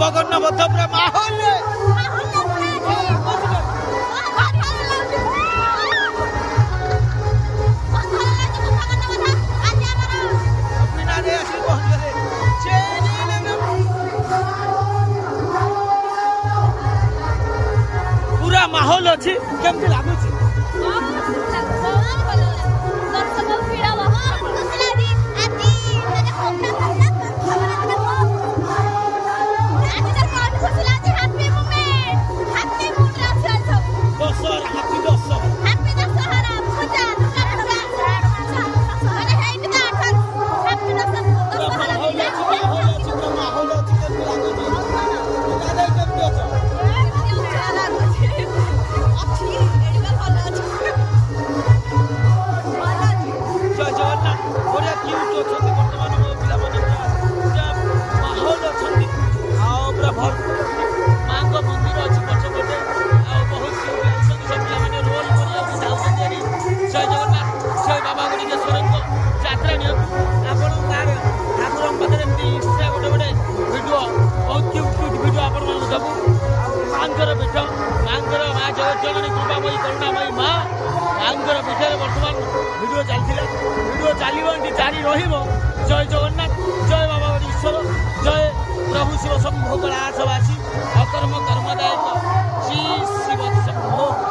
ନବକର୍ଣ୍ଣ ବୋଧ ପୁରା ମାହୋଲରେ पूरा माहौल अच्छी केमती लगुच भिडियो चलता भिडियो चलो जारी जय जगन्नाथ जय बाबा ईश्वर जय प्रभु शिव शंभो कलासवासी अकर्म कर्मदायक श्री शिव शंभो।